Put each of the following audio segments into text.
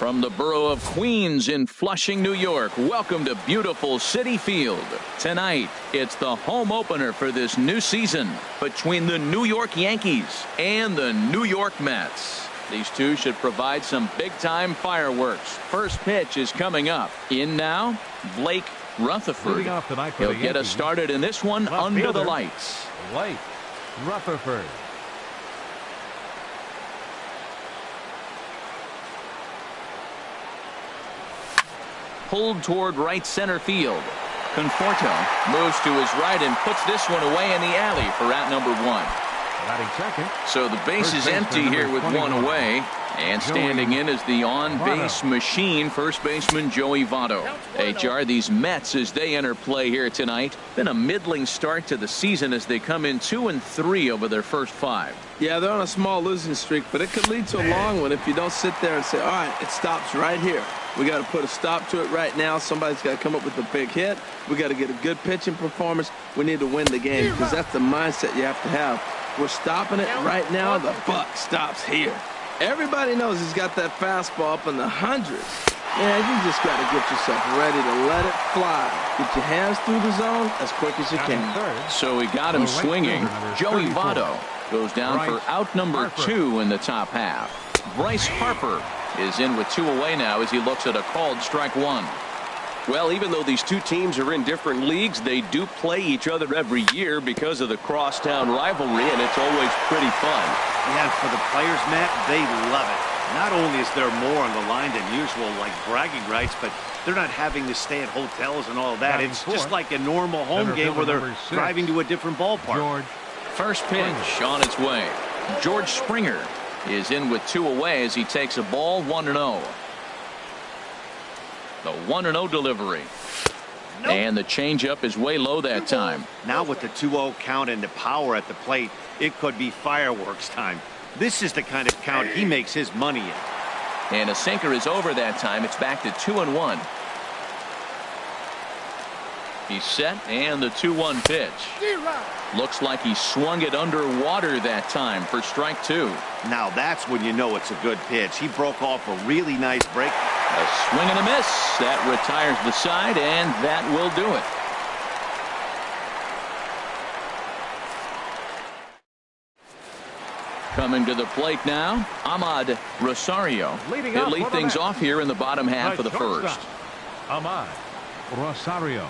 From the borough of Queens in Flushing, New York, welcome to beautiful Citi Field. Tonight, it's the home opener for this new season between the New York Yankees and the New York Mets. These two should provide some big-time fireworks. First pitch is coming up. In now, Blake Rutherford. He'll get us started in this one under the lights. Blake Rutherford. Pulled toward right center field. Conforto moves to his right and puts this one away in the alley for out number one. Second. So the base is empty here with 21. One away. And standing in is the on-base machine, first baseman Joey Votto. HR, these Mets, as they enter play here tonight, been a middling start to the season as they come in 2-3 over their first 5. Yeah, they're on a small losing streak, but it could lead to a long one if you don't sit there and say, all right, it stops right here. We got to put a stop to it right now. Somebody's got to come up with a big hit. We got to get a good pitching performance. We need to win the game because that's the mindset you have to have. We're stopping it right now. The buck stops here. Everybody knows he's got that fastball up in the hundreds. Yeah, you just got to get yourself ready to let it fly. Get your hands through the zone as quick as you can. So he got him swinging. Joey Votto goes down for out number 2 in the top half. Bryce Harper is in with 2 away now as he looks at a called strike 1. Well, even though these two teams are in different leagues, they do play each other every year because of the crosstown rivalry, and it's always pretty fun. Yeah, and for the players, Matt, they love it. Not only is there more on the line than usual, like bragging rights, but they're not having to stay at hotels and all that. It's just like a normal home game where they're driving to a different ballpark. First pitch on its way. George Springer is in with 2 away as he takes a ball 1-0. The 1-0 delivery. And the changeup is way low that time. Now with the 2-0 count and the power at the plate, it could be fireworks time. This is the kind of count he makes his money in. And a sinker is over that time. It's back to 2-1. He's set, and the 2-1 pitch. Looks like he swung it underwater that time for strike 2. Now that's when you know it's a good pitch. He broke off a really nice break. A swing and a miss. That retires the side, and that will do it. Coming to the plate now, Ahmad Rosario. He'll lead things off here in the bottom half of the first. Ahmad Rosario.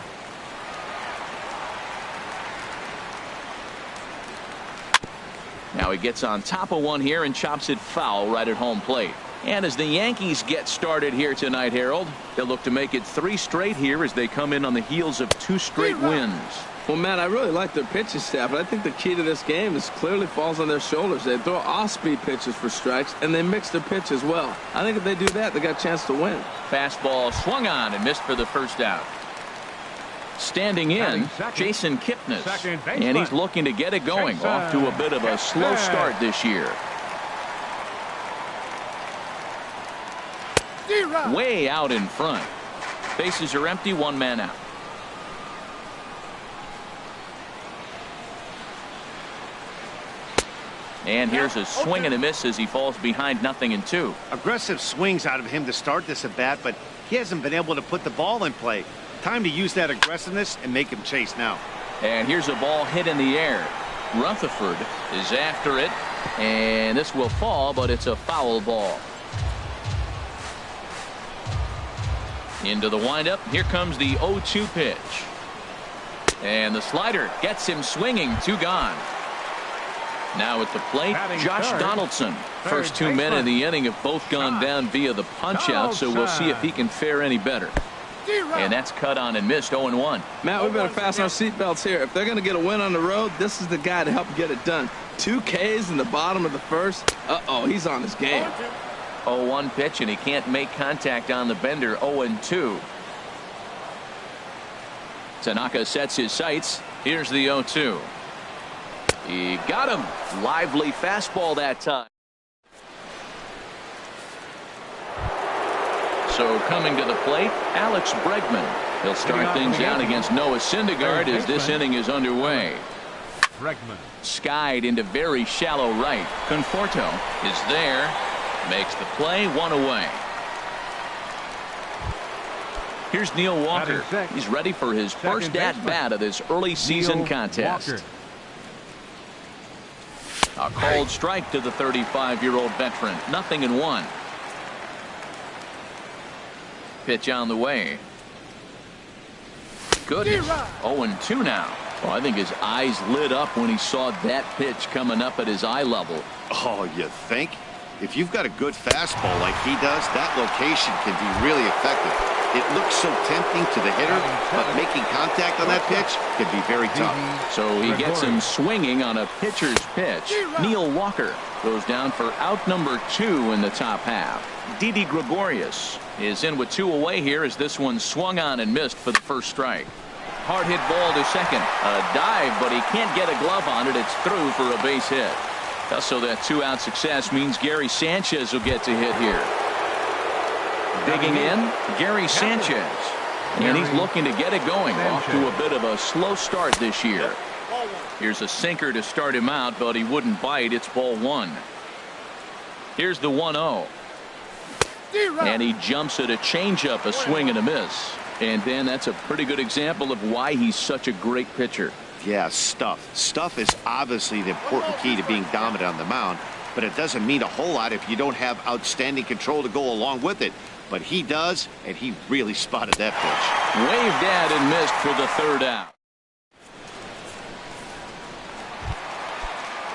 Now he gets on top of one here and chops it foul right at home plate. And as the Yankees get started here tonight, Harold, they'll look to make it 3 straight here as they come in on the heels of 2 straight wins. Well, Matt, I really like their pitching staff, but I think the key to this game is clearly falls on their shoulders. They throw off-speed pitches for strikes, and they mix their pitch as well. I think if they do that, they got a chance to win. Fastball swung on and missed for the first out. Standing in, Jason Kipnis, and he's looking to get it going. Off to a bit of a slow start this year. Way out in front. Bases are empty, 1 man out. And here's a swing and a miss as he falls behind 0-2. Aggressive swings out of him to start this at bat, but he hasn't been able to put the ball in play. Time to use that aggressiveness and make him chase now. And here's a ball hit in the air. Rutherford is after it, and this will fall, but it's a foul ball. Into the windup. Here comes the 0-2 pitch. And the slider gets him swinging. 2 gone. Now at the plate, Josh Donaldson. First 2 men in the inning have both gone down via the punch out, so we'll see if he can fare any better. And that's cut on and missed. 0-1. Matt, we better fasten our seatbelts here. If they're going to get a win on the road, this is the guy to help get it done. 2 Ks in the bottom of the first. He's on his game. 0-1 pitch, and he can't make contact on the bender. 0-2. Tanaka sets his sights. Here's the 0-2. He got him. Lively fastball that time. So coming to the plate, Alex Bregman. He'll start things out against Noah Syndergaard as this inning is underway. Bregman. Skied into very shallow right. Conforto is there. Makes the play, 1 away. Here's Neil Walker. He's ready for his first at-bat of this early season contest. A called strike to the 35-year-old veteran. 0-1. Pitch on the way. Good. 0-2 now. Well, I think his eyes lit up when he saw that pitch coming up at his eye level. Oh, you think? If you've got a good fastball like he does, that location can be really effective. It looks so tempting to the hitter, but making contact on that pitch can be very tough. So he gets him swinging on a pitcher's pitch. Neil Walker goes down for out number 2 in the top half. Didi Gregorius is in with 2 away here as this one swung on and missed for the first strike. Hard hit ball to second. A dive, but he can't get a glove on it. It's through for a base hit. So that 2-out success means Gary Sanchez will get to hit here. Digging in, Gary Sanchez. And he's looking to get it going. Off to a bit of a slow start this year. Here's a sinker to start him out, but he wouldn't bite. It's ball 1. Here's the 1-0. And he jumps at a changeup, a swing and a miss. And Dan, that's a pretty good example of why he's such a great pitcher. Yeah, stuff. Stuff is obviously the important key to being dominant on the mound, but it doesn't mean a whole lot if you don't have outstanding control to go along with it. But he does, and he really spotted that pitch. Waved at and missed for the 3rd out.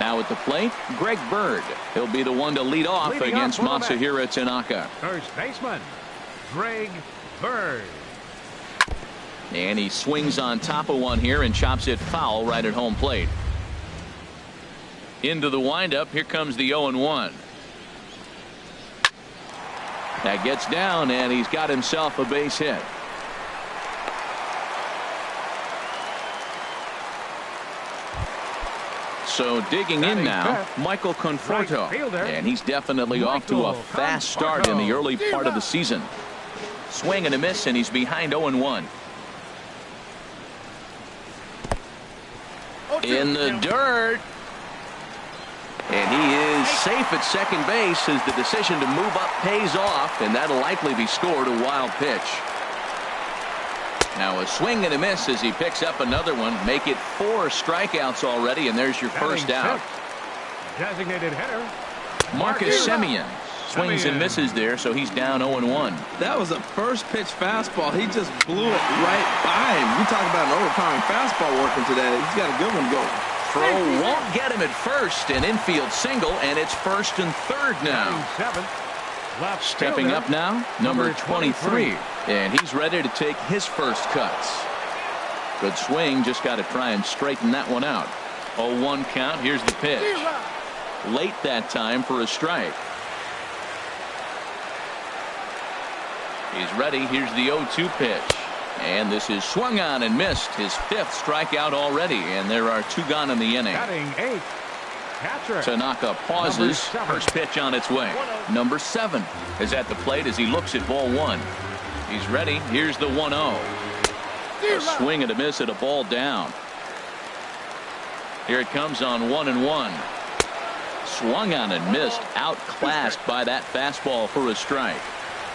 Now at the plate, Greg Bird. He'll be the one to lead off against Masahiro Tanaka. First baseman, Greg Bird. And he swings on top of one here and chops it foul right at home plate. Into the windup. Here comes the 0-1. That gets down, and he's got himself a base hit. So digging in now, Michael Conforto. And he's definitely off to a fast start in the early part of the season. Swing and a miss, and he's behind 0-1. In the dirt. And he is safe at second base as the decision to move up pays off, and that'll likely be scored a wild pitch. Now a swing and a miss as he picks up another one. Make it 4 strikeouts already, and there's your first out. Designated hitter Marcus Semien swings and misses there, so he's down 0-1. That was a first pitch fastball. He just blew it right by him. You talk about an overpowering fastball working today. He's got a good one going. Throw won't get him at first. An infield single, and it's 1st and 3rd now. Stepping up now, number 23. And he's ready to take his first cuts. Good swing. Just got to try and straighten that one out. 0-1 count. Here's the pitch. Late that time for a strike. He's ready. Here's the 0-2 pitch. And this is swung on and missed. His 5th strikeout already. And there are 2 gone in the inning. Tanaka pauses. First pitch on its way. Number 7 is at the plate as he looks at ball 1. He's ready. Here's the 1-0. A swing and a miss at a ball down. Here it comes on 1-1. Swung on and missed. Outclassed by that fastball for a strike.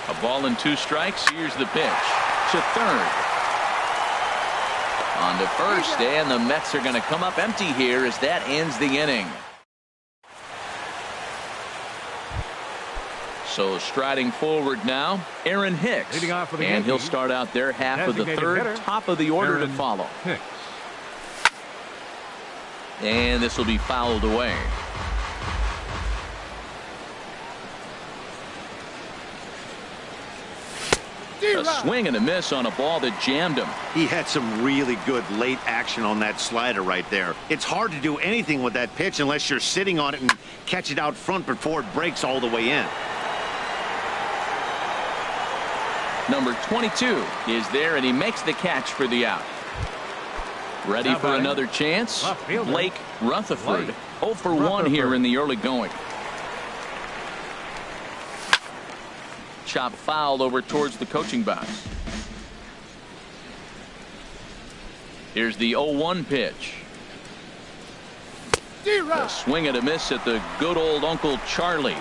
A ball and 2 strikes. Here's the pitch to 3rd. On to 1st, and the Mets are going to come up empty here as that ends the inning. So striding forward now, Aaron Hicks. And he'll start out there half of the 3rd, top of the order to follow. And this will be fouled away. A swing and a miss on a ball that jammed him. He had some really good late action on that slider right there. It's hard to do anything with that pitch unless you're sitting on it and catch it out front before it breaks all the way in. Number 22 is there, and he makes the catch for the out. Ready for another chance? Blake Rutherford. 0 for 1 here in the early going. Chop fouled over towards the coaching box. Here's the 0-1 pitch. A swing and a miss at the good old Uncle Charlie.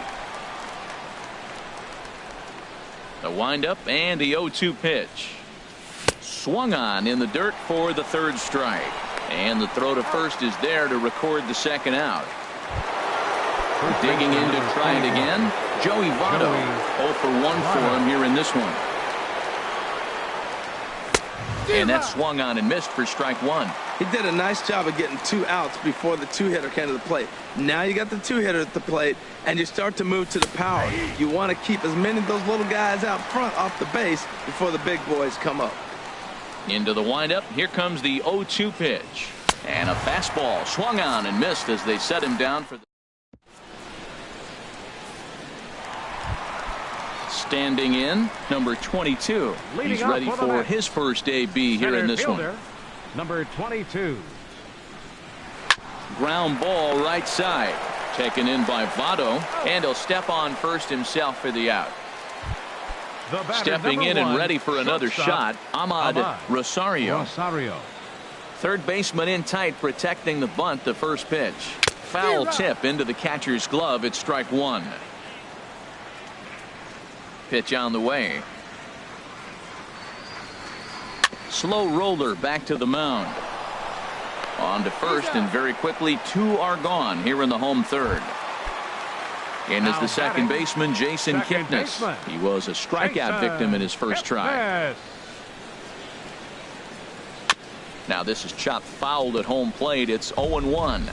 The windup and the 0-2 pitch. swung on in the dirt for the third strike. And the throw to first is there to record the second out. Digging in to try it again, Joey Votto. 0 for 1 for him here in this one. And that swung on and missed for strike one. He did a nice job of getting 2 outs before the 2-hitter came to the plate. Now you got the 2-hitter at the plate, and you start to move to the power. You want to keep as many of those little guys out front off the base before the big boys come up. Into the windup, here comes the 0-2 pitch. And a fastball swung on and missed as they set him down for the... Standing in, number 22. He's ready for his first AB here in this one. Number 22. Ground ball right side. Taken in by Votto, and he'll step on first himself for the out. Stepping in and ready for another shot, Ahmad Rosario. Third baseman in tight, protecting the bunt. The first pitch. Foul tip into the catcher's glove. It's strike one. Pitch on the way. Slow roller back to the mound. On to first, and very quickly 2 are gone here in the home third. And is the second baseman, Jason Kipnis. He was a strikeout victim in his first try. Now this is chopped fouled at home plate. It's 0-1.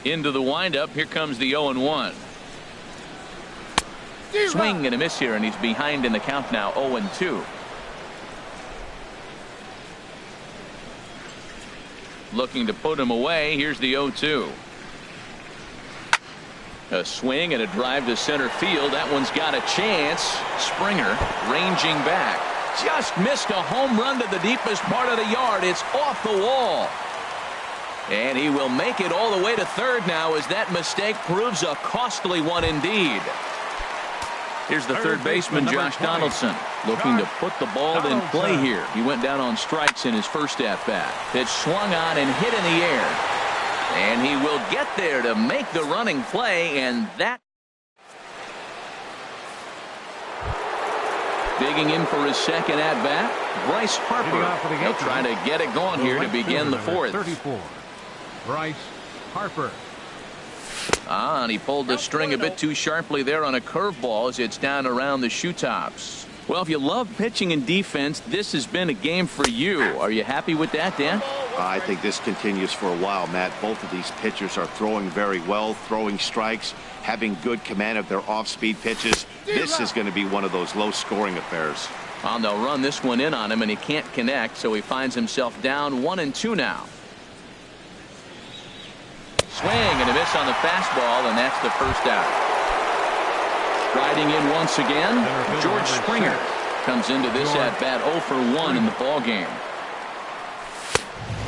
Into the windup. Here comes the 0-1. Swing and a miss here, and he's behind in the count now. 0-2. Looking to put him away. Here's the 0-2. A swing and a drive to center field. That one's got a chance. Springer ranging back. Just missed a home run to the deepest part of the yard. It's off the wall. And he will make it all the way to third now, as that mistake proves a costly one indeed. Here's the third baseman, Josh Donaldson, looking to put the ball in play here. He went down on strikes in his first at-bat. Pitch swung on and hit in the air. And he will get there to make the running play, and that... Digging in for his second at-bat, Bryce Harper. He'll try to get it going here to begin the fourth. 34, Bryce Harper. And he pulled the string a bit too sharply there on a curveball as it's down around the shoe tops. Well, if you love pitching and defense, this has been a game for you. Are you happy with that, Dan? I think this continues for a while, Matt. Both of these pitchers are throwing very well, throwing strikes, having good command of their off-speed pitches. This is going to be one of those low-scoring affairs. Well, they'll run this one in on him, and he can't connect, so he finds himself down 1-2 now. Swing and a miss on the fastball, and that's the first out. Striding in once again, George Springer comes into this at-bat 0 for 1 in the ballgame.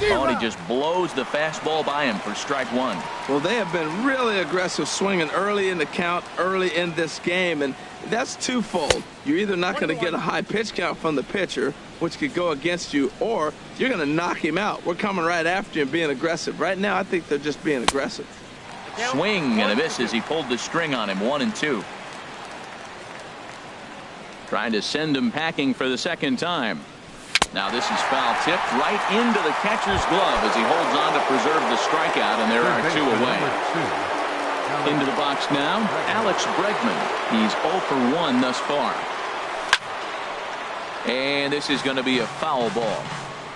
Oh, and he just blows the fastball by him for strike one. Well, they have been really aggressive swinging early in the count, early in this game, and that's twofold. You're either not going to get a high pitch count from the pitcher, which could go against you, or you're going to knock him out. We're coming right after you and being aggressive. Right now, I think they're just being aggressive. Swing and a miss as he pulled the string on him. 1-2. Trying to send him packing for the second time. Now this is foul tipped right into the catcher's glove as he holds on to preserve the strikeout, and there are 2 away. Into the box now, Alex Bregman. He's 0 for 1 thus far. And this is going to be a foul ball.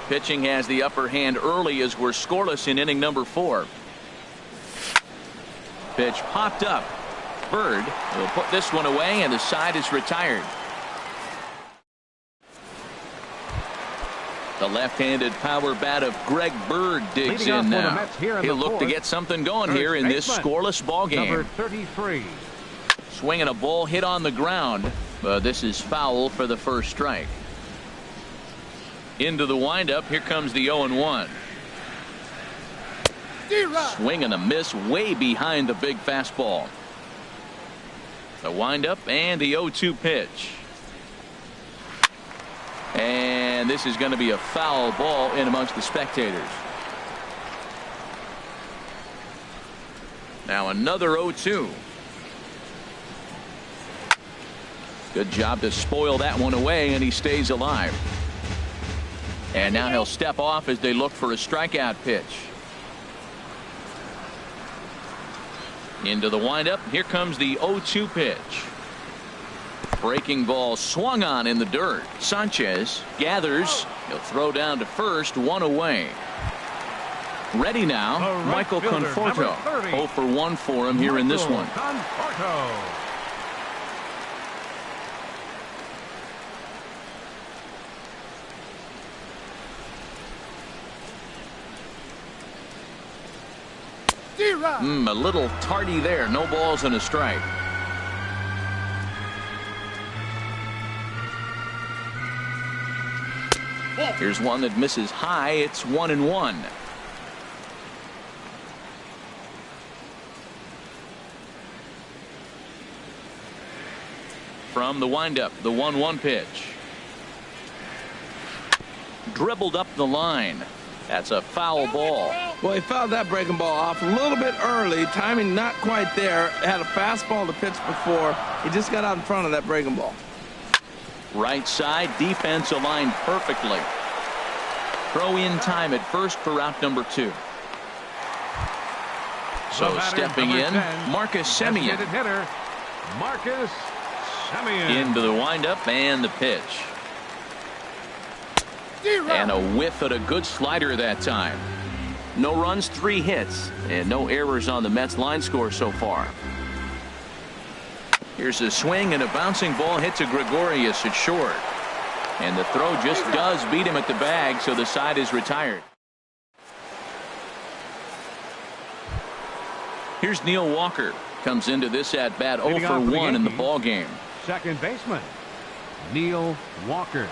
Pitching has the upper hand early as we're scoreless in inning number 4. Pitch popped up. Bird will put this one away, and the side is retired. The left-handed power bat of Greg Bird digs in now. He'll look to get something going here in this scoreless ball game. Number 33. Swinging a ball hit on the ground, but this is foul for the first strike. Into the windup. Here comes the 0-1. Swing and a miss way behind the big fastball. The windup and the 0-2 pitch. And this is going to be a foul ball in amongst the spectators. Now another 0-2. Good job to spoil that one away, and he stays alive. And now he'll step off as they look for a strikeout pitch. Into the windup. Here comes the 0-2 pitch. Breaking ball swung on in the dirt. Sanchez gathers. He'll throw down to first, one away. Ready now, Michael Conforto. 0 for 1 for him here in this one. A little tardy there. No balls and a strike. Here's one that misses high. It's 1-1. From the windup, the 1-1 pitch. Dribbled up the line. That's a foul ball. Well, he fouled that breaking ball off a little bit early. Timing not quite there. Had a fastball to pitch before. He just got out in front of that breaking ball. Right side, defense aligned perfectly. Throw in time at first for out number 2. So stepping in, Marcus Semien. Hitter, Marcus Semien. Into the windup and the pitch. And a whiff at a good slider that time. No runs, 3 hits, and no errors on the Mets line score so far. Here's a swing, and a bouncing ball hits a Gregorius at short. And the throw just does beat him at the bag, so the side is retired. Here's Neil Walker. Comes into this at bat 0 for 1 in the ball game. Second baseman, Neil Walker.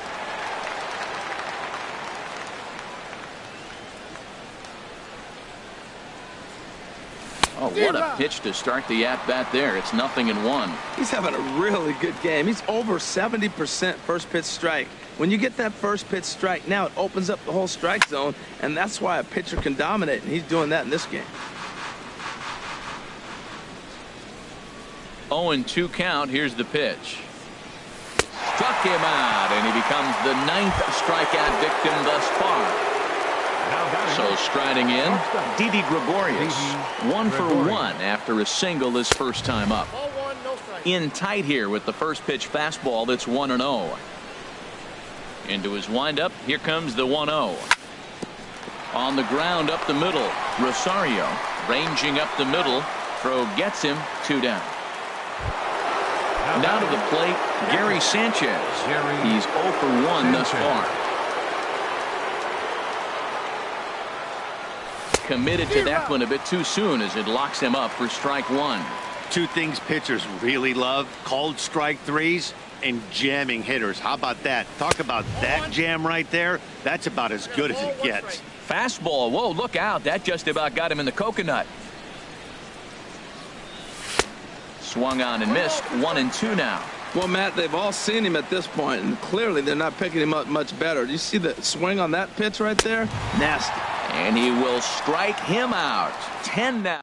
Oh, what a pitch to start the at-bat there. It's 0-1. He's having a really good game. He's over 70% first pitch strike. When you get that first pitch strike, now it opens up the whole strike zone, and that's why a pitcher can dominate, and he's doing that in this game. 0-2 count. Here's the pitch. Struck him out, and he becomes the 9th strikeout victim thus far. So striding in, Didi Gregorius. 1 for 1 after a single his first time up. In tight here with the first pitch fastball that's 1-0. Into his windup. Here comes the 1-0. On the ground up the middle. Rosario ranging up the middle. Throw gets him. 2 down. Now to the plate, Gary Sanchez. He's 0 for 1 thus far. Committed to that one a bit too soon as it locks him up for strike 1. 2 things pitchers really love: called strike 3s and jamming hitters. How about that? Talk about that jam right there. That's about as good as it gets. Fastball. Whoa, look out. That just about got him in the coconut. Swung on and missed. 1-2 now. Well, Matt, they've all seen him at this point, and clearly they're not picking him up much better. Do you see the swing on that pitch right there? Nasty. And he will strike him out. 10 now.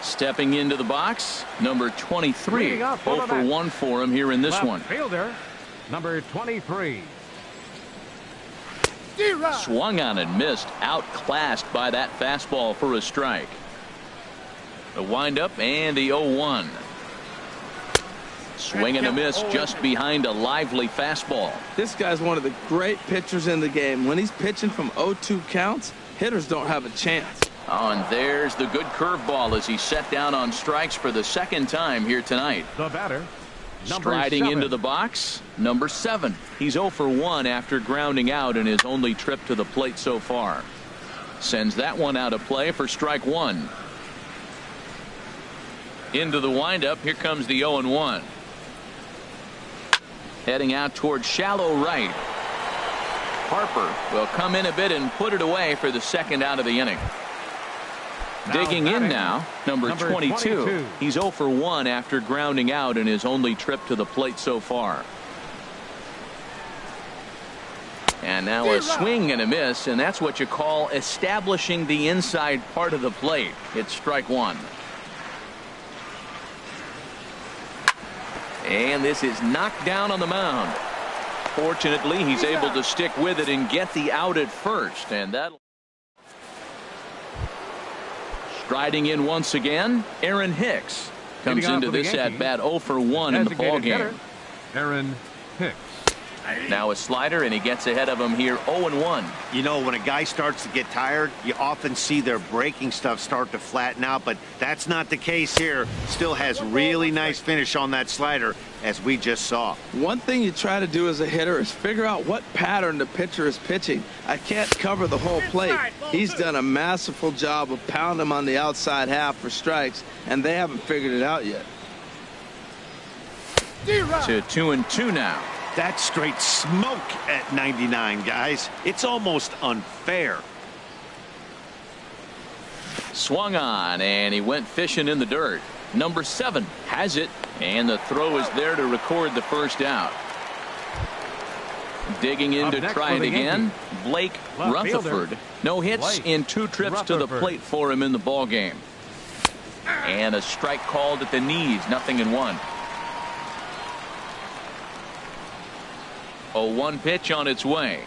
Stepping into the box, number 23. 0 for 1 for him here in this one. Fielder, number 23. Swung on and missed. Outclassed by that fastball for a strike. The windup and the 0-1. Swing and a miss just behind a lively fastball. This guy's one of the great pitchers in the game. When he's pitching from 0-2 counts, hitters don't have a chance. Oh, and there's the good curveball as he set down on strikes for the 2nd time here tonight. The batter, striding 7. into the box, number 7. He's 0 for 1 after grounding out in his only trip to the plate so far. Sends that one out of play for strike 1. Into the windup. Here comes the 0-1. Heading out towards shallow right. Harper will come in a bit and put it away for the 2nd out of the inning. Digging in now, number 22. He's 0 for 1 after grounding out in his only trip to the plate so far. And now a swing and a miss, and that's what you call establishing the inside part of the plate. It's strike 1. And this is knocked down on the mound. Fortunately, he's able to stick with it and get the out at first. And that striding in once again, Aaron Hicks comes into this at bat 0 for 1 in the ball game. Aaron Hicks. Now a slider, and he gets ahead of him here 0-1. You know, when a guy starts to get tired, you often see their breaking stuff start to flatten out, but that's not the case here. Still has really nice finish on that slider, as we just saw. One thing you try to do as a hitter is figure out what pattern the pitcher is pitching. I can't cover the whole plate. He's done a masterful job of pounding him on the outside half for strikes, and they haven't figured it out yet. To 2-2 now. That's straight smoke at 99, guys. It's almost unfair. Swung on, and he went fishing in the dirt. Number 7 has it, and the throw is there to record the first out. Digging in to try it again, Blake Rutherford. No hits in 2 trips to the plate for him in the ball game. And a strike called at the knees, 0-1. 0-1 pitch on its way.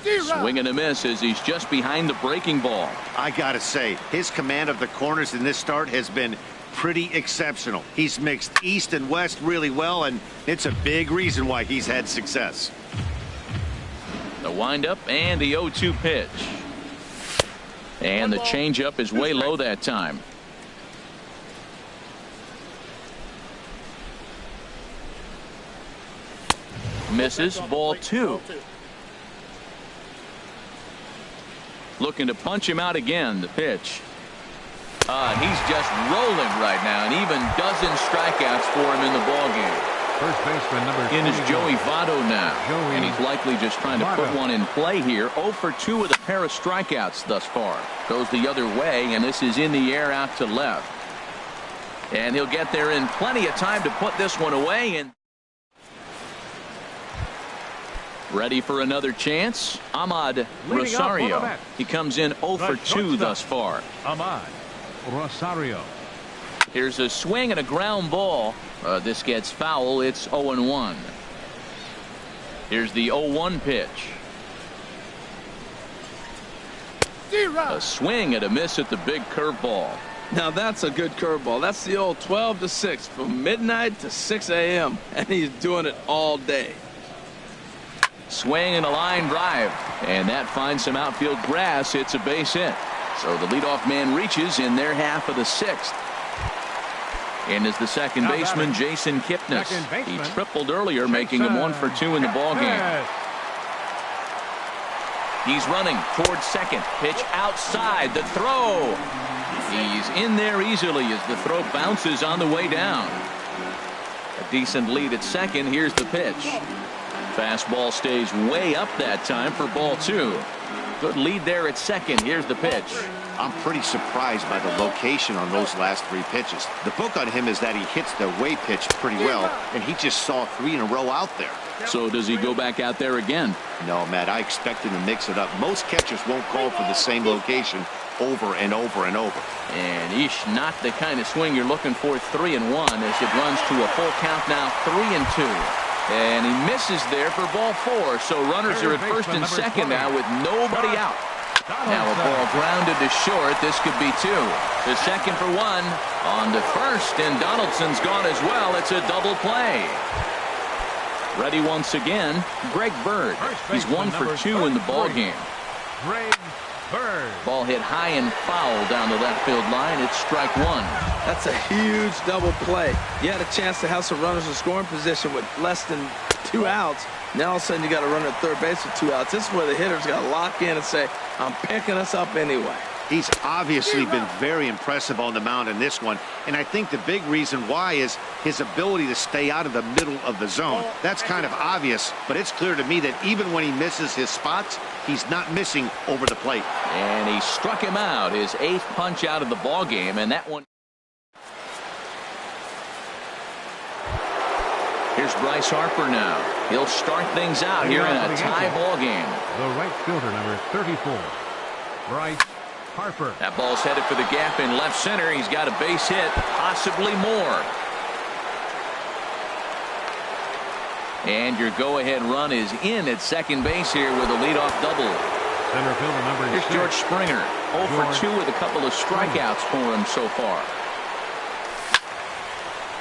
Swing and a miss as he's just behind the breaking ball. I gotta say, his command of the corners in this start has been pretty exceptional. He's mixed east and west really well, and it's a big reason why he's had success. The windup and the 0-2 pitch. And the changeup is way low that time. Misses, ball 2. Looking to punch him out again, the pitch. He's just rolling right now, and even dozen strikeouts for him in the ballgame. First baseman number In is Joey Votto now, and he's likely just trying to put one in play here. 0 for 2 with a pair of strikeouts thus far. Goes the other way, and this is in the air out to left. And he'll get there in plenty of time to put this one away. And ready for another chance, Ahmad Rosario. He comes in 0 for 2 thus far. Ahmad Rosario. Here's a swing and a ground ball. This gets foul. It's 0-1. Here's the 0-1 pitch. A swing and a miss at the big curveball. Now that's a good curveball. That's the old 12 to 6 from midnight to 6 a.m. and he's doing it all day. Swing and a line drive, and that finds some outfield grass. It's a base hit. So the leadoff man reaches in their half of the 6th. And is the second baseman, Jason Kipnis. He tripled earlier, making him 1 for 2 in the ballgame. He's running towards second. Pitch outside. The throw. He's in there easily as the throw bounces on the way down. A decent lead at second. Here's the pitch. Fastball stays way up that time for ball 2. Good lead there at second. Here's the pitch. I'm pretty surprised by the location on those last 3 pitches. The book on him is that he hits the way pitch pretty well, and he just saw 3 in a row out there. So does he go back out there again? No, Matt, I expect him to mix it up. Most catchers won't call for the same location over and over and over. And not the kind of swing you're looking for. 3-1 as it runs to a full count now. 3-2. And he misses there for ball 4. So runners are at first and second now with nobody out. Now a ball grounded to short. This could be 2. The second for 1 on to first, and Donaldson's gone as well. It's a double play. Ready once again, Greg Bird. He's 1 for 2 in the ball game. Greg Bird. Ball hit high and foul down the left field line. It's strike 1. That's a huge double play. You had a chance to have some runners in scoring position with less than 2 outs. Now all of a sudden you got a runner at third base with 2 outs. This is where the hitter's got to lock in and say, I'm picking us up anyway. He's obviously been very impressive on the mound in this one, and I think the big reason why is his ability to stay out of the middle of the zone. That's kind of obvious, but it's clear to me that even when he misses his spots, he's not missing over the plate. And he struck him out, his 8th punch out of the ball game, and that one. Here's Bryce Harper now. He'll start things out here in a tie ball game. The right fielder, number 34, Bryce Harper. That ball's headed for the gap in left center. He's got a base hit, possibly more. And your go-ahead run is in at second base here with a leadoff double. Center fielder number Here's 6. George Springer. 0 for 2 with a couple of strikeouts for him so far.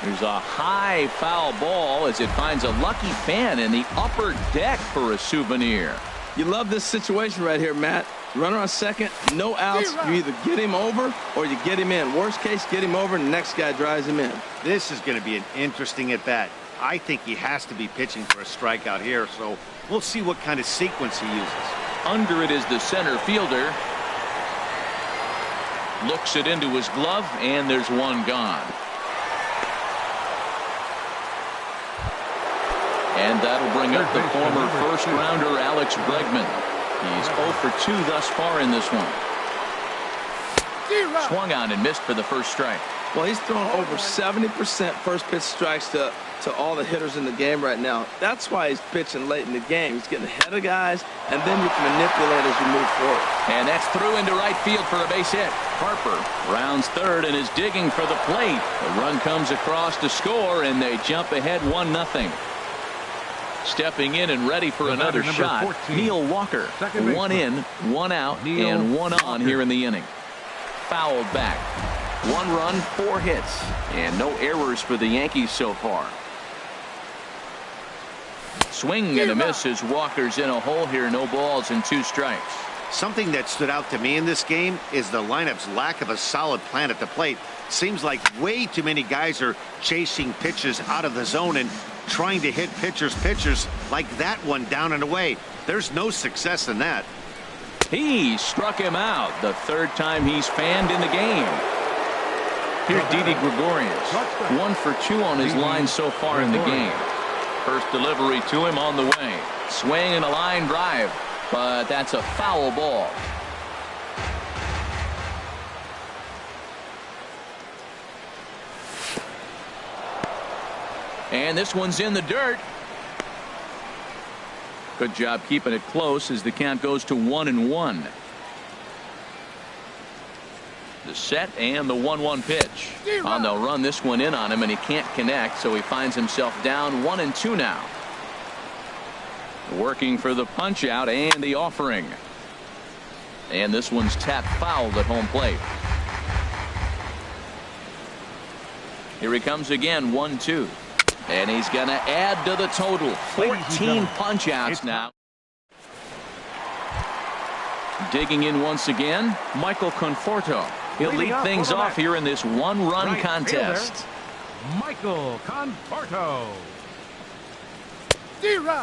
There's a high foul ball as it finds a lucky fan in the upper deck for a souvenir. You love this situation right here, Matt. Runner on second, no outs. You either get him over or you get him in. Worst case, get him over and the next guy drives him in. This is going to be an interesting at-bat. I think he has to be pitching for a strikeout here, so we'll see what kind of sequence he uses. Under it is the center fielder. Looks it into his glove, and there's one gone. And that'll bring up the former first-rounder Alex Bregman. He's 0 for 2 thus far in this one. Swung on and missed for the first strike. Well, he's thrown over 70% first pitch strikes to all the hitters in the game right now. That's why he's pitching late in the game. He's getting ahead of guys, and then you can manipulate as you move forward. And that's through into right field for a base hit. Harper rounds third and is digging for the plate. The run comes across to score, and they jump ahead 1-0. Stepping in and ready for another shot, 14. Neil Walker. 1 in, 1 out, and 1 on here in the inning. Fouled back. 1 run, 4 hits, and no errors for the Yankees so far. Swing and a miss as Walker's in a hole here. No balls and 2 strikes. Something that stood out to me in this game is the lineup's lack of a solid plan at the plate. Seems like way too many guys are chasing pitches out of the zone and trying to hit pitchers like that one down and away. There's no success in that. He struck him out the 3rd time he's fanned in the game. Here's Didi Gregorius. 1 for 2 on his line so far in the game. First delivery to him on the way. Swing and a line drive, but that's a foul ball. And this one's in the dirt. Good job keeping it close as the count goes to 1-1. The set and the 1-1 pitch. And they'll run this one in on him, and he can't connect, so he finds himself down 1-2 now. Working for the punch out and the offering. And this one's tapped fouled at home plate. Here he comes again, 1-2. And he's going to add to the total. 14 punch outs now. Digging in once again, Michael Conforto. He'll lead things off here in this 1-run contest. Michael Conforto.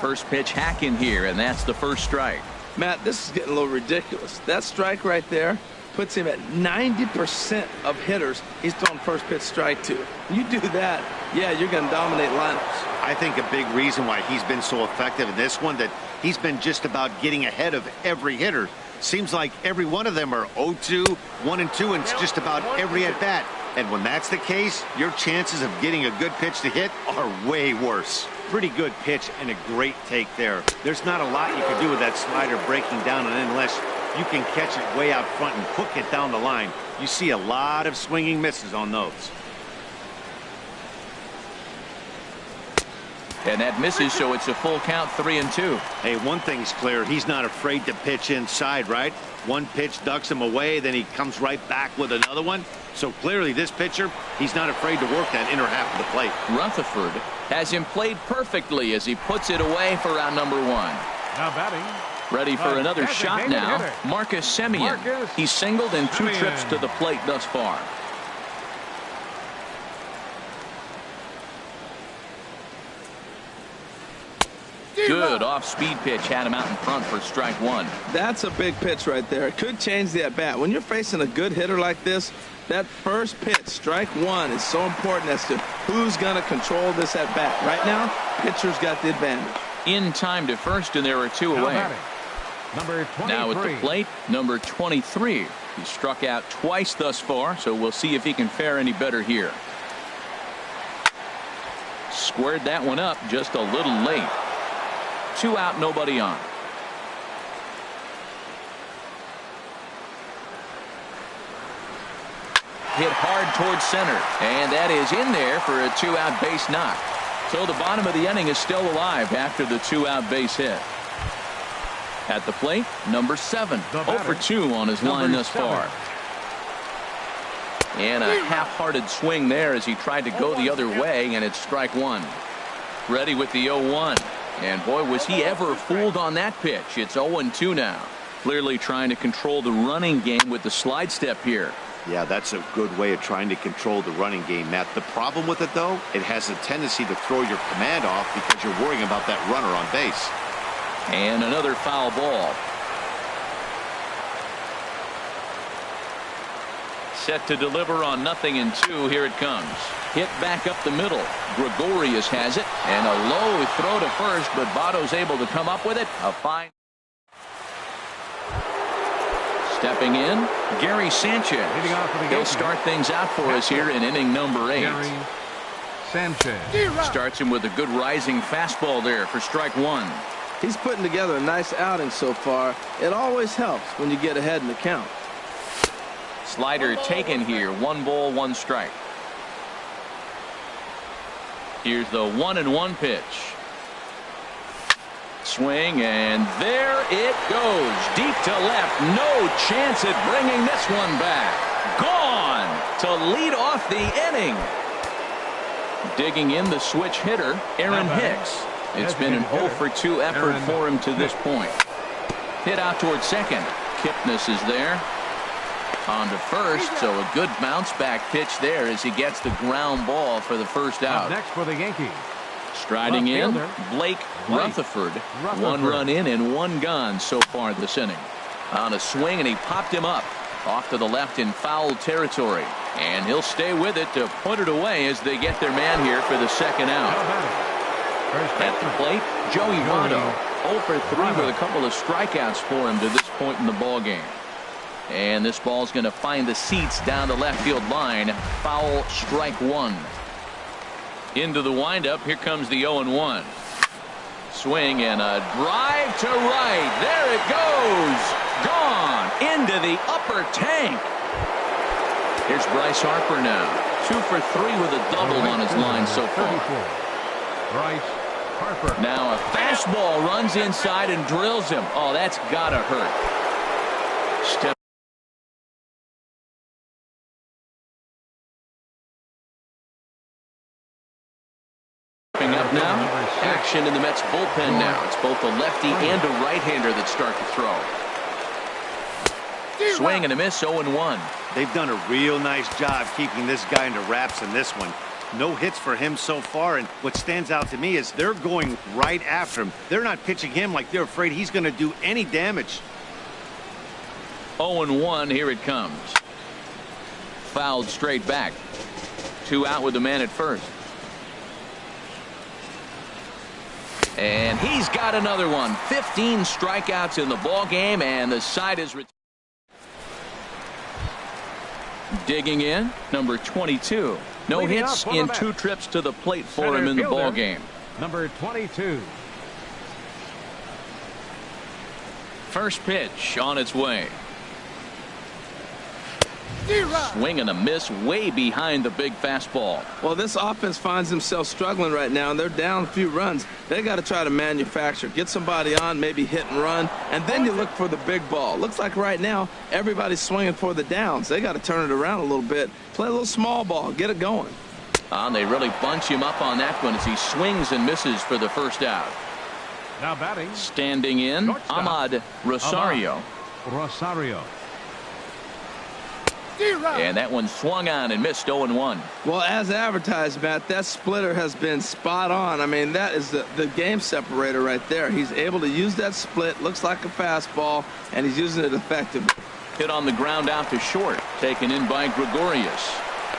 First pitch hack in here, and that's the first strike. Matt, this is getting a little ridiculous. That strike right there puts him at 90% of hitters he's thrown first pitch strike to. You do that, yeah, you're going to dominate lineups. I think a big reason why he's been so effective in this one, that he's been just about getting ahead of every hitter. Seems like every one of them are 0-2, 1-2, and it's just about every at-bat. And when that's the case, your chances of getting a good pitch to hit are way worse. Pretty good pitch and a great take there. There's not a lot you can do with that slider breaking down and in unless you can catch it way out front and hook it down the line. You see a lot of swinging misses on those. And that misses, so it's a full count, 3-2. Hey, one thing's clear. He's not afraid to pitch inside, right? One pitch ducks him away, then he comes right back with another one. So clearly this pitcher, he's not afraid to work that inner half of the plate. Rutherford has him played perfectly as he puts it away for round number 1. Now batting. Ready for another shot now. Marcus Semien. He's singled in 2 trips to the plate thus far. Good off-speed pitch had him out in front for strike 1. That's a big pitch right there. It could change the at-bat. When you're facing a good hitter like this, that first pitch, strike 1, is so important as to who's going to control this at-bat. Right now, pitcher's got the advantage. In time to first, and there are 2 away. Number 23. Now at the plate, number 23. He struck out twice thus far, so we'll see if he can fare any better here. Squared that one up just a little late. 2 out, nobody on. Hit hard towards center, and that is in there for a 2-out base knock. So the bottom of the inning is still alive after the 2-out base hit. At the plate, number 7. 0 for 2 on his line thus far. And a half-hearted swing there as he tried to go the other way, and it's strike 1. Ready with the 0-1. And boy, was he ever fooled on that pitch. It's 0-2 now. Clearly trying to control the running game with the slide step here. Yeah, that's a good way of trying to control the running game, Matt. The problem with it, though, it has a tendency to throw your command off because you're worrying about that runner on base. And another foul ball. Set to deliver on 0-2. Here it comes. Hit back up the middle. Gregorius has it. And a low throw to first, but Votto's able to come up with it. A fine. Stepping in, Gary Sanchez. He'll start things out for us here in inning number 8. Gary Sanchez. Starts him with a good rising fastball there for strike 1. He's putting together a nice outing so far. It always helps when you get ahead in the count. Slider taken here. 1 ball, 1 strike. Here's the 1-1 pitch. Swing, and there it goes. Deep to left. No chance at bringing this one back. Gone to lead off the inning. Digging in the switch hitter, Aaron Hicks. It's been an 0 for 2 effort for him to this point. Hit out towards second. Kipnis is there. On to first, so a good bounce back pitch there as he gets the ground ball for the first out. Next for the Yankees. Striding in, Blake Rutherford. 1 run in and 1 gone so far this inning. On a swing, and he popped him up off to the left in foul territory. And he'll stay with it to put it away as they get their man here for the second out. At the plate, Joey Votto. 0 for 3 with a couple of strikeouts for him to this point in the ball game. And this ball's going to find the seats down the left field line. Foul, strike 1. Into the windup. Here comes the 0-1. Swing and a drive to right. There it goes. Gone into the upper tank. Here's Bryce Harper now. 2 for 3 with a double on his line so far. Bryce Harper. Now a fastball runs inside and drills him. Oh, that's got to hurt. Step up now. Action in the Mets bullpen now. It's both a lefty and a right-hander that start to throw. Swing and a miss, 0-1. They've done a real nice job keeping this guy into wraps in this one. No hits for him so far, and what stands out to me is they're going right after him. They're not pitching him like they're afraid he's going to do any damage. 0-1, here it comes. Fouled straight back. 2 out with the man at first. And he's got another one. 15 strikeouts in the ball game, and the side is digging in, number 22. No hits in 2 trips to the plate for him in the ball game. Number 22. First pitch on its way. Swing and a miss way behind the big fastball. Well, this offense finds themselves struggling right now, and they're down a few runs. They got to try to manufacture, get somebody on, maybe hit and run, and then you look for the big ball. Looks like right now everybody's swinging for the downs. They got to turn it around a little bit, play a little small ball, get it going. They really bunch him up on that one as he swings and misses for the first out. Now batting. Standing in, Ahmad Rosario. Rosario. And that one swung on and missed. 0-1. Well, as advertised, Matt, that splitter has been spot on. I mean, that is the game separator right there. He's able to use that split, looks like a fastball, and he's using it effectively. Hit on the ground out to short, taken in by Gregorius.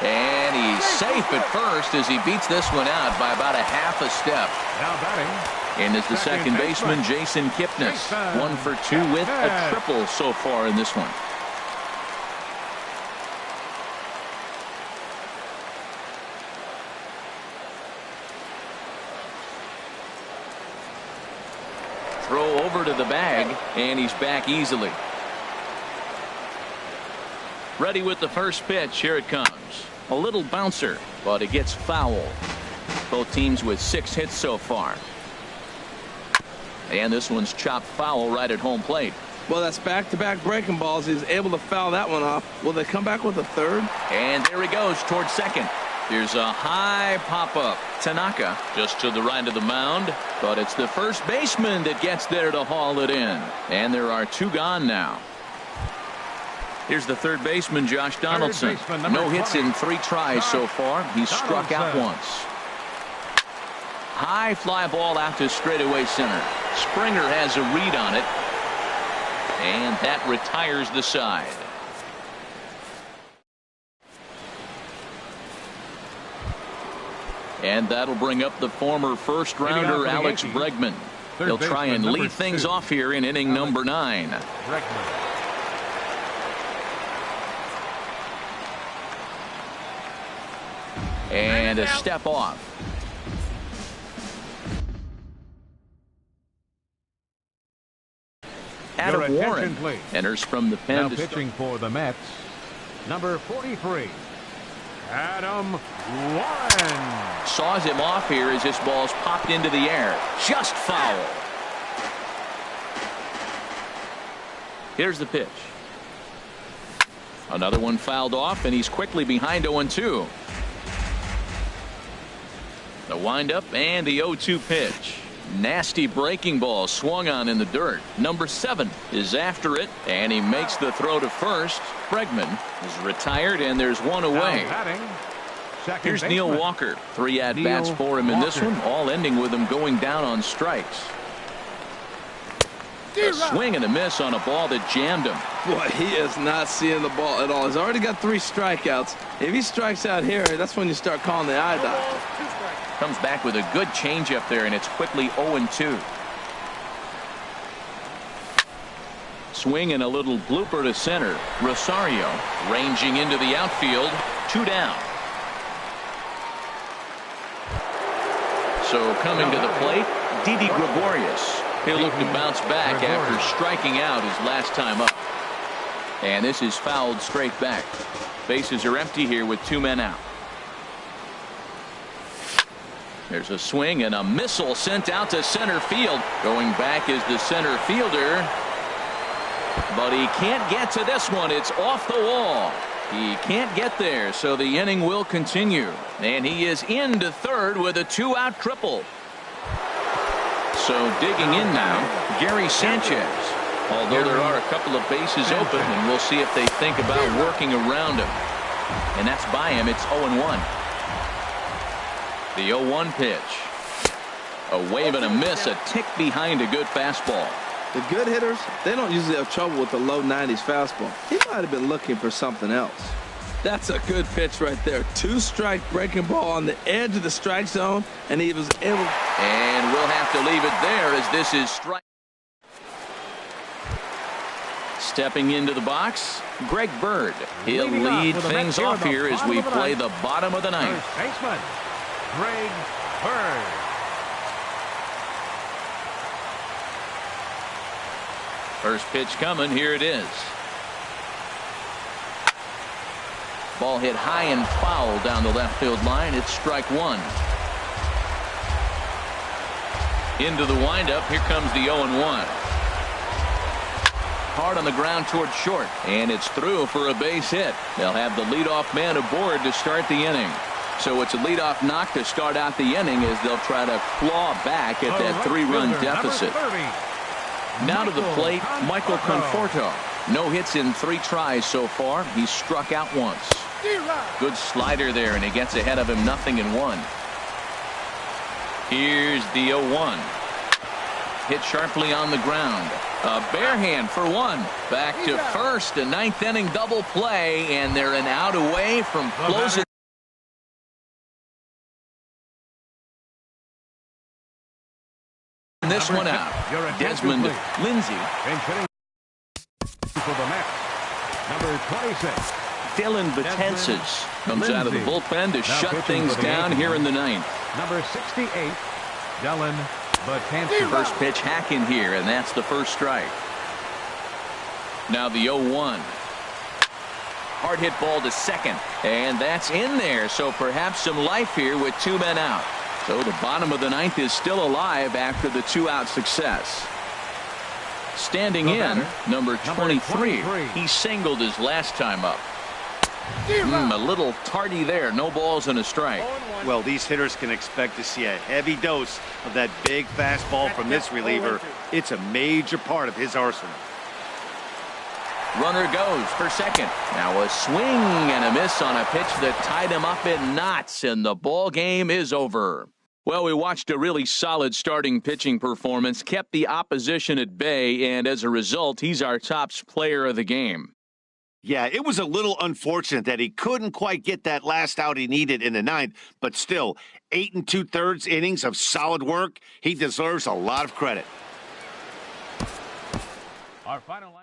And he's safe at first as he beats this one out by about a half a step. Now batting. And is the second baseman, Jason Kipnis. 1 for 2 with a triple so far in this one. Throw over to the bag, and he's back easily. Ready with the first pitch. Here it comes. A little bouncer, but it gets foul. Both teams with 6 hits so far. And this one's chopped foul right at home plate. Well, that's back-to-back breaking balls. He's able to foul that one off. Will they come back with a third? And there he goes towards second. Here's a high pop-up. Tanaka just to the right of the mound, but it's the first baseman that gets there to haul it in. And there are 2 gone now. Here's the third baseman, Josh Donaldson. No hits in 3 tries so far. He's struck out once. High fly ball out to straightaway center. Springer has a read on it, and that retires the side. And that'll bring up the former first-rounder Alex Bregman. He'll try and lead things off here in inning number 9. And a step off. Adam Warren enters from the pen. Now pitching for the Mets, number 43, Adam Warren. Saws him off here as this ball's popped into the air. Just foul. Here's the pitch. Another one fouled off, and he's quickly behind 0-2. The windup and the 0-2 pitch. Nasty breaking ball swung on in the dirt. Number 7 is after it, and he makes the throw to first. Bregman is retired, and there's one away. Here's Neil Walker. 3 at-bats for him in this one, all ending with him going down on strikes. A swing and a miss on a ball that jammed him. Boy, he is not seeing the ball at all. He's already got 3 strikeouts. If he strikes out here, that's when you start calling the eye doctor. Comes back with a good changeup there, and it's quickly 0-2. Swing and a little blooper to center. Rosario ranging into the outfield. 2 down. So coming to the plate, Didi Gregorius. He'll look to bounce back after striking out his last time up. And this is fouled straight back. Bases are empty here with 2 men out. There's a swing and a missile sent out to center field. Going back is the center fielder. But he can't get to this one. It's off the wall. He can't get there, so the inning will continue. And he is into third with a 2-out triple. So digging in now, Gary Sanchez. Although there are a couple of bases open, and we'll see if they think about working around him. And that's by him. It's 0-1. The 0-1 pitch. A wave and a miss, a tick behind a good fastball. The good hitters, they don't usually have trouble with the low 90s fastball. He might have been looking for something else. That's a good pitch right there. 2-strike breaking ball on the edge of the strike zone, and he was able. And we'll have to leave it there as this is strike. Stepping into the box, Greg Bird. He'll lead things off here as we play the bottom of the ninth. Baseman, Greg Bird. First pitch coming. Here it is. Ball hit high and foul down the left field line. It's strike 1. Into the windup. Here comes the 0-1. Hard on the ground towards short, and it's through for a base hit. They'll have the leadoff man aboard to start the inning. So it's a leadoff knock to start out the inning as they'll try to claw back at that 3-run deficit. Now to the plate, Michael Conforto. No hits in 3 tries so far. He's struck out once. Good slider there, and he gets ahead of him 0-1. Here's the 0-1. Hit sharply on the ground. A bare hand for 1. Back to first. A 9th inning double play, and they're an out away from closing. This one out. Desmond Lindsay. For the Mets, number 26. Dylan Betances comes out of the bullpen to shut things down here in the 9th. Number 68, Dylan Betances. First pitch hack in here, and that's the first strike. Now the 0-1. Hard hit ball to second, and that's in there. So perhaps some life here with 2 men out. So the bottom of the ninth is still alive after the two-out success. Standing in, number 23. He singled his last time up. A little tardy there. No balls and a strike. Well, these hitters can expect to see a heavy dose of that big fastball from this reliever. It's a major part of his arsenal. Runner goes for second. Now a swing and a miss on a pitch that tied him up in knots, and the ball game is over. Well, we watched a really solid starting pitching performance, kept the opposition at bay, and as a result, he's our top player of the game. Yeah, it was a little unfortunate that he couldn't quite get that last out he needed in the ninth, but still, 8 2/3 innings of solid work. He deserves a lot of credit. Our final